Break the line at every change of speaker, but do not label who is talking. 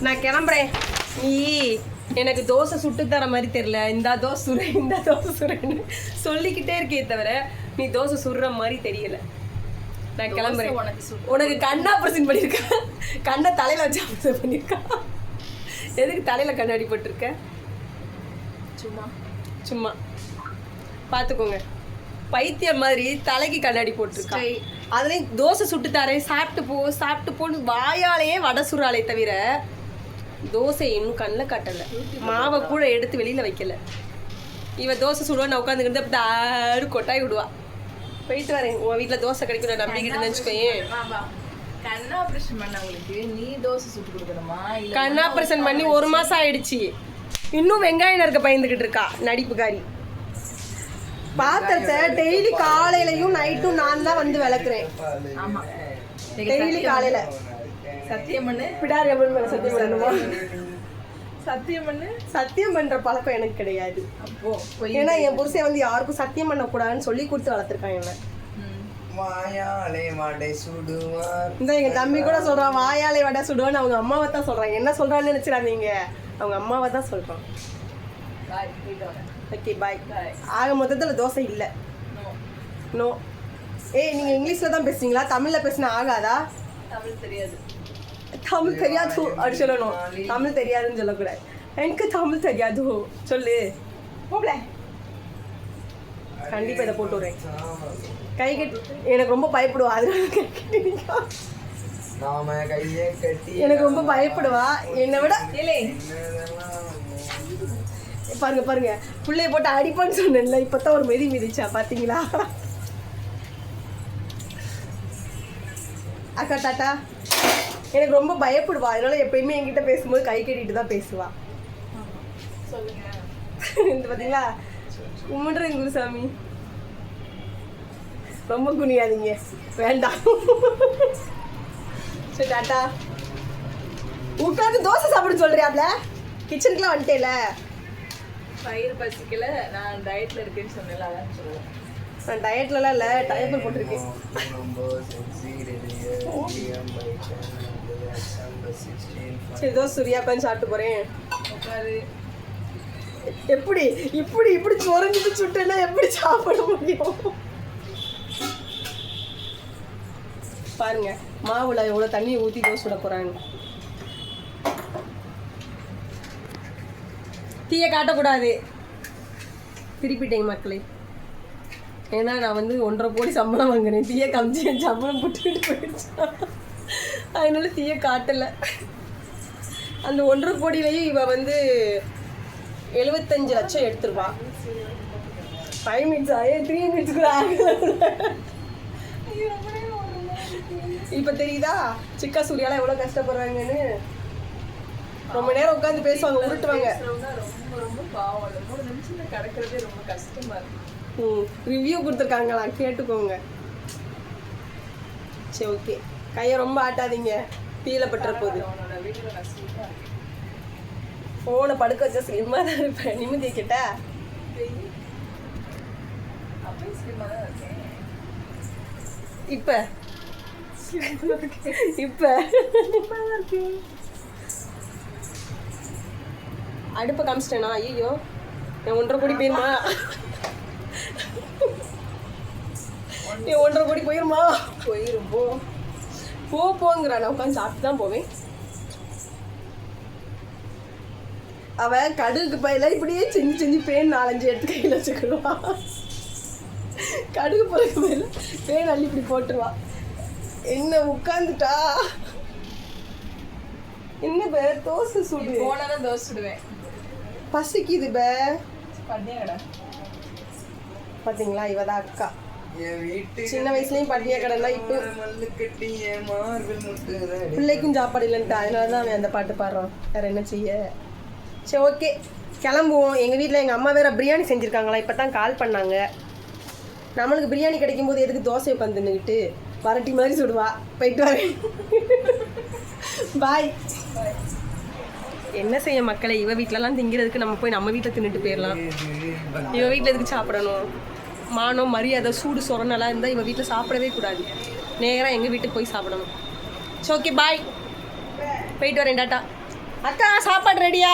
நான் கிளம்புறேன். நீ எனக்கு தோசை சுட்டு தர மாதிரி தெரியல. இந்த தோசை சுடுன்னு சொல்லிக்கிட்டே இருக்கே தவிர நீ தோசை சுடுற மாதிரி தெரியல. நான் கிளம்புறேன். உனக்கு கண் ஆப்ரேஷன் பண்ணியிருக்கேன். கண்ணை தலையில வச்சு ஆப்ரேஷன் பண்ணியிருக்கேன். எதுக்கு தலையில கண்ணாடி போட்டிருக்க? சும்மா பார்த்துக்கோங்க. பைத்தியம் மாதிரி தலைக்கு கண்ணாடி போட்டிருக்கேன். அதுலேயும் தோசை சுட்டு தரேன், சாப்பிட்டு போன்னு வாயாலேயே வடை சுறாலே தவிர தோசை இன்னும் கண்ணில் காட்டலை. மாவை கூட எடுத்து வெளியில் வைக்கல. இவன் தோசை சுடுவான்னு உட்காந்துக்கிட்டு அப்படி ஆறு கொட்டாய் விடுவா. போயிட்டு வரேன். உன் வீட்டில் தோசை கிடைக்கும் நான் நம்பிக்கிட்டு நினச்சிக்கோயேன்.
கண் ஆப்ரேஷன் பண்ணவங்களுக்கு நீ தோசை சுட்டு கொடுக்கணுமா?
கண் ஆப்ரேஷன் பண்ணி 1 மாதம் ஆயிடுச்சு. இன்னும் வெங்காயம் நறுக்க பயந்துக்கிட்டு இருக்கா நடிப்புக்காரி. பாத்திரத்தை டெய்லி காலையிலையும் நைட்டும் நான் தான் வந்து விளக்குறேன்.
ஆமா,
டெய்லி காலையில.
சத்தியம் பண்ணு.
பிடாரி அப்படின்னு சத்தியம் பண்ணணுமா?
சத்தியம் பண்ணு.
சத்தியம் பண்ற பழக்கம் எனக்கு கிடையாது.
அப்போ
ஏன்னா என் புருஷன் வந்து யாருக்கும் சத்தியம் பண்ணக்கூடாதுன்னு சொல்லி கொடுத்து வளர்த்துருக்கான் என்ன. இந்த எங்க தம்பி கூட சொல்றான் வாயாலே வடை சுடுவான்னு. அவங்க அம்மாவை தான் சொல்றாங்க. என்ன சொல்றான்னு நினைச்சிடாதீங்க, அவங்க அம்மாவை தான் சொல்றான். Okay bye. ஆக மொத்தத்தில் தோசை இல்லை. நோ. நீங்கள் இங்கிலீஷில் தான் பேசுவீங்களா? தமிழில் பேசினா ஆகாதா?
தமிழ் தெரியாது.
தமிழ் தெரியாது அப்படி சொல்லணும். தமிழ் தெரியாதுன்னு சொல்லக்கூடாது. எனக்கு தமிழ் தெரியாது சொல்லு. போகல கண்டிப்பாக இதை போட்டு விடுறேன். கை கட்டி எனக்கு ரொம்ப பயப்படுவா. அதனால கை கட்டி எனக்கு ரொம்ப பயப்படுவா. என்னை விட பாருங்க பிள்ளைய போட்டு அடிப்பான்னு சொன்னேன்ல. இப்பதான் ஒரு மிதிச்சா பாத்தீங்களா? அக்கா டாட்டா. எனக்கு ரொம்ப பயப்படுவா. அதனால எப்பயுமே என்கிட்ட பேசும்போது கை கட்டிட்டு தான் பேசுவா. இந்த பாத்தீங்களா கும்பிடுறேன் குருசாமி. ரொம்ப குனியாதீங்க, வேண்டாம். சரி டாட்டா. உட்காந்து தோசை சாப்பிட சொல்றியாப்ல? கிச்சனுக்குலாம் வந்துட்டேல.
பயிர் பசிக்கல. நான் டயட்ல இருக்கேன்னு சொன்னேன்ல, அதான் சொல்லுவேன்.
நான் டயட்லலாம் இல்லை, டயப்பர் போட்டிருக்கேன். சரி தோசை சூரியா உட்காந்து சாப்பிட்டு போறேன். எப்படி இப்படி இப்படி சொரஞ்சிட்டு சுட்டேன்னா எப்படி சாப்பிட முடியும்? பாருங்க மாவுல எவ்வளவு தண்ணியை ஊற்றி தோசை சுட போறாங்க. தீயை காட்டக்கூடாது. திருப்பிட்டேங்க மக்களே. ஏன்னா நான் வந்து 1.5 கோடி சம்பளம் வாங்கினேன். தீயை காமிச்சு என் சம்பளம் போட்டுக்கிட்டு போயிடுச்சா, அதனால தீயை காட்டலை. அந்த 1.5 கோடியிலையும் இவ வந்து 75 லட்சம் எடுத்துருவா. 5 மினிட்ஸ் 3 மினிட்ஸ் கூட ஆகல. இப்போ தெரியுதா சிக்கா சூர்யாலாம் எவ்வளோ கஷ்டப்படுறாங்கன்னு. ரொம்ப நேரம் உட்காந்து பேசுவாங்க, உருட்டுவாங்க.
ரொம்ப பாவம். 3 நிமிஷத்துல கிடக்கிறதே ரொம்ப கஷ்டமா இருக்கு.
ரிவ்யூ கொடுத்துருக்காங்களா கேட்டுக்கோங்க. சரி ஓகே. கையை ரொம்ப ஆட்டாதீங்க, தீயில பட்டுற போகுது. ஃபோனை படுக்க வச்சா ஸ்லிம்மாக தான் இருப்பேன். நிம்மதி கேட்டா இப்போ அடுப்பை காமிச்சிட்டேனா? ஐயோ என் 1.5 கோடி போயிருமா? என் 1.5 கோடி போயிருமா? போயிரும். போங்கிறா. நான் உட்காந்து சாப்பிட்டு தான் போவேன். அவன் கடுகுக்கு பயில இப்படியே செஞ்சு பேன் 4-5 எடுத்து கையில் வச்சுக்கிடுவா. கடுகு போறதுக்கு பயில பேன் அள்ளி இப்படி போட்டுருவா. என்ன உட்காந்துட்டா? என்ன பே தோசை சுடு.
போனாதான் தோசை சுடுவேன்.
பசிக்குது பே. பாத்தீங்களா இவதான் அக்கா. சின்ன வயசுலயும் பட்டினியா கடனா இப்போ பிள்ளைக்கும் சாப்பாடு இல்லைன்ட்டு அதனாலதான் அவன் அந்த பாட்டு பாடுறான். வேற என்ன செய்ய? சரி ஓகே கிளம்புவோம். எங்கள் வீட்டில் எங்கள் அம்மா வேறு பிரியாணி செஞ்சுருக்காங்களா, இப்போ தான் கால் பண்ணாங்க. நம்மளுக்கு பிரியாணி கிடைக்கும் போது எதுக்கு தோசை உட்காந்து நின்றுக்கிட்டு வரட்டி மாதிரி சுடுவா. போயிட்டு வரேன். பாய். என்ன செய்ய மக்களை, இவ வீட்டிலலாம் திங்கிறதுக்கு நம்ம போய் நம்ம வீட்டில் தின்னுட்டு போயிடலாம். இவ வீட்டில் எதுக்கு சாப்பிடணும்? மானம் மரியாதை சூடு சொரணலாம் இருந்தால் இவ வீட்டில் சாப்பிடவே கூடாது. நேராக எங்கள் வீட்டுக்கு போய் சாப்பிடணும். ஸோ ஓகே பாய், போயிட்டு வரேன். டாட்டா. அக்கா சாப்பாடு ரெடியா?